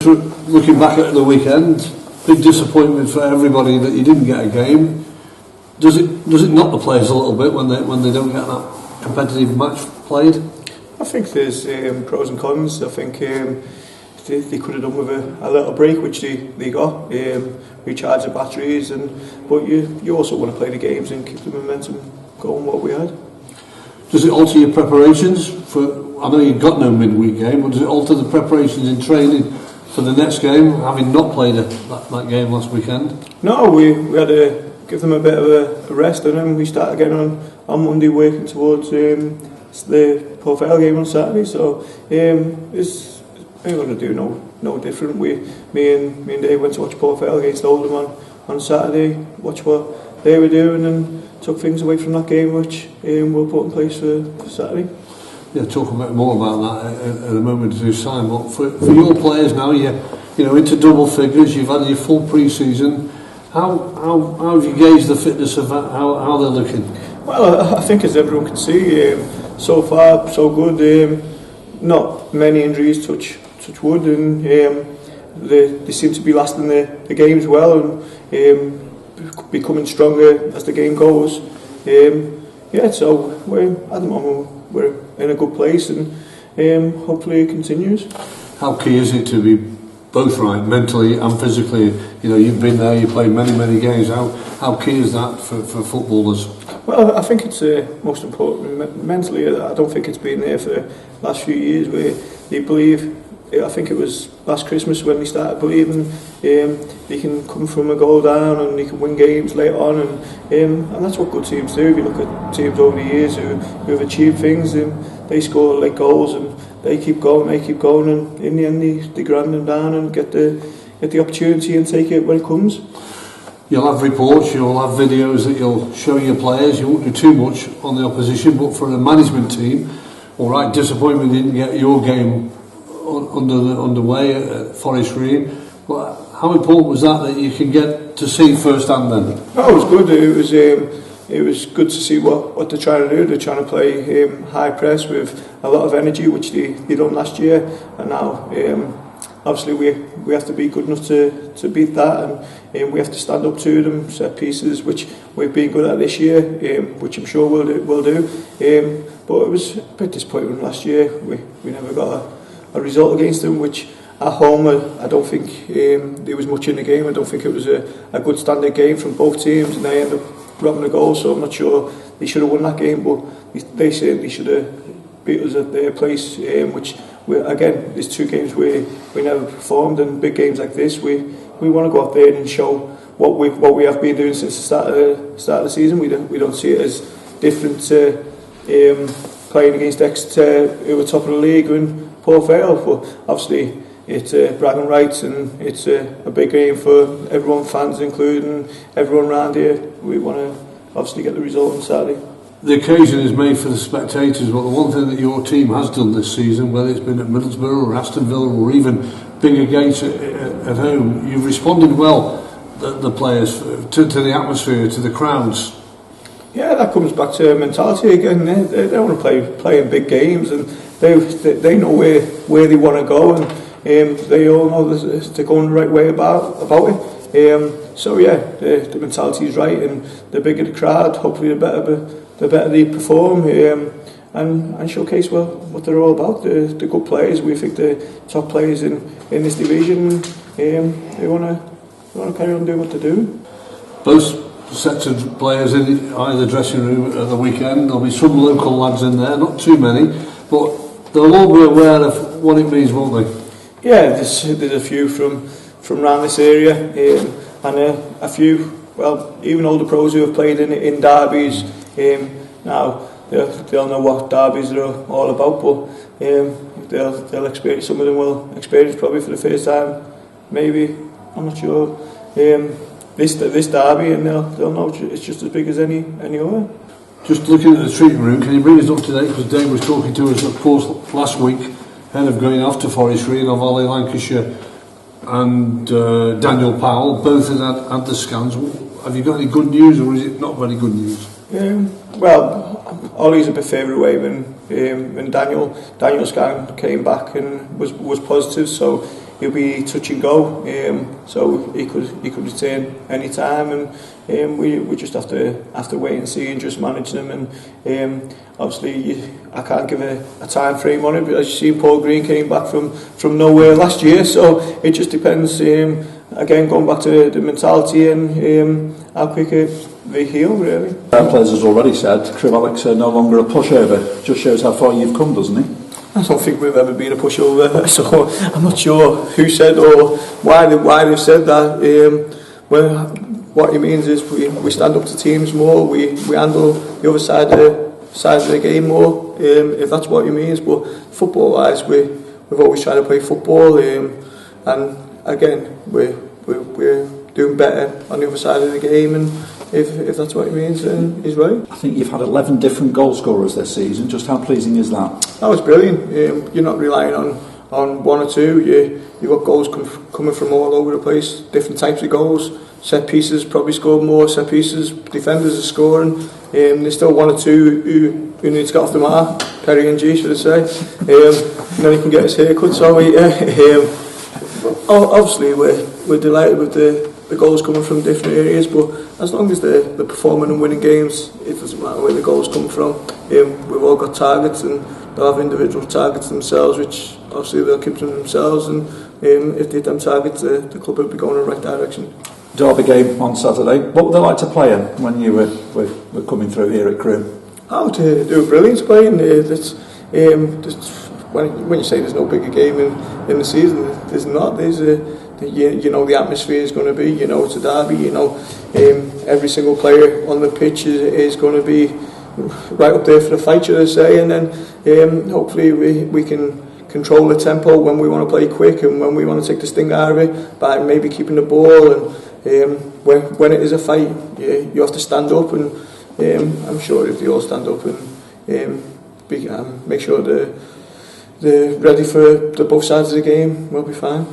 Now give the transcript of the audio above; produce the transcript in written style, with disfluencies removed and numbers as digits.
Looking back at the weekend, big disappointment for everybody that you didn't get a game. Does it knock the players a little bit when they don't get that competitive match played? I think there's pros and cons. I think they could have done with a little break, which they got, recharge the batteries, but you also want to play the games and keep the momentum going what we had. Does it alter your preparations for? I know you've got no midweek game, but does it alter the preparations in training for the next game, having not played that game last weekend? No, we had to give them a bit of a rest, and then we start again on Monday, working towards the Port Vale game on Saturday. So we're going to do no different. Me and Dave went to watch Port Vale against Oldham on Saturday, watch what they were doing, and took things away from that game, which we'll put in place for Saturday. Yeah, talk a bit more about that at a moment to time. But for your players now, you're into double figures. You've had your full pre-season. How have you gauged the fitness of that? How they're looking? Well, I think as everyone can see, so far so good. Not many injuries, touch wood, and they seem to be lasting the games well and becoming stronger as the game goes. So at the moment we're in a good place, and hopefully it continues. How key is it to be both right, mentally and physically? You've been there, you've played many games. How key is that for footballers? Well, I think it's most important. Mentally, I don't think it's been there for the last few years where they believe. I think it was last Christmas when they started believing they can come from a goal down and they can win games later on, and that's what good teams do. If you look at teams over the years who have achieved things, they score like goals and they keep going, and in the end they grind them down and get the opportunity and take it when it comes. You'll have reports, you'll have videos that you'll show your players. You won't do too much on the opposition, but for the management team, all right, disappointment you didn't get your game underway at Forest Green. But how important was that you can get to see firsthand then? Oh, it was good. It was good to see what they're trying to do. They're trying to play high press with a lot of energy, which they done last year, and now obviously we have to be good enough to beat that, and we have to stand up to them, set pieces, which we've been good at this year, which I'm sure we'll do. But it was a bit disappointing last year. We never got a result against them, which at home I don't think there was much in the game. I don't think it was a good standard game from both teams, and they ended up dropping a goal, so I'm not sure they should have won that game, but they certainly should have beat us at their place, which again, there's two games where we never performed, and big games like this we want to go out there and show what we have been doing since the start of the season. We don't see it as different to playing against Exeter, who were top of the league, and Port Vale, but obviously it's bragging rights, and it's a big game for everyone, fans including everyone around here. We want to obviously get the result on Saturday. The occasion is made for the spectators, but the one thing that your team has done this season, whether it's been at Middlesbrough or Aston Villa or even bigger gates at home, you've responded well, the players, to the atmosphere, to the crowds. Yeah, that comes back to mentality again. They want to play in big games, and they know where they want to go, and they all know they're going the right way about it. The mentality is right, and the bigger the crowd, hopefully the better they perform, and showcase what they're all about. The good players, we think the top players in this division, they want to carry on doing what they're doing. Both sets of players in either dressing room at the weekend. There'll be some local lads in there, not too many, but they'll all be aware of what it means, won't they? Yeah, there's a few from around this area, and a few, well, even older pros who have played in derbies. Now they'll know what derbies are all about, but they'll experience. Some of them will experience probably for the first time, maybe, I'm not sure, this derby, and they'll know it's just as big as any other. Just looking at the treatment room, can you bring us up to date? Because Dave was talking to us, of course, last week, ahead of going off to Forest Green, of Vale, Lancashire, and Daniel Powell. Both had the scans. Have you got any good news, or is it not very good news? Well, Ollie's a bit further away than Daniel's scan came back and was positive, so he'll be touch and go, so he could return any time, and we just have to wait and see and just manage them. And obviously I can't give a time frame on it, but as you see, Paul Green came back from nowhere last year, so it just depends. Again, going back to the mentality and how quick they heal, really. Our players has already said Crewe Alex are no longer a pushover. Just shows how far you've come, doesn't it? I don't think we've ever been a pushover, so I'm not sure who said or why they've said that. Well, what he means is we stand up to teams more, we handle the other side of the game more, if that's what he means. But football wise, we've always tried to play football, and again we're doing better on the other side of the game, and if that's what he means, then he's right. I think you've had 11 different goal scorers this season. Just how pleasing is that? That was brilliant. You're not relying on one or two. You've got goals coming from all over the place, different types of goals. Set pieces probably scored more. Set pieces, defenders are scoring. There's still one or two who need to get off the mark. Perry and G, should I say? And then he can get his hair cut. So obviously we're delighted with the goals coming from different areas, but as long as they're performing and winning games, it doesn't matter where the goals come from. We've all got targets, and they'll have individual targets themselves, which obviously they'll keep to themselves, and if they hit them targets, the club will be going in the right direction. Derby game on Saturday. What would they like to play in when you were coming through here at Crewe? Oh, to do a brilliant playing. When you say there's no bigger game in the season, there's not. There's you know the atmosphere is going to be. You know it's a derby. You know every single player on the pitch is going to be right up there for the fight, should I say? And then hopefully we can control the tempo when we want to play quick and when we want to take the sting out of it by maybe keeping the ball. And when it is a fight, you have to stand up. And I'm sure if they all stand up and make sure they're ready for both sides of the game, we'll be fine.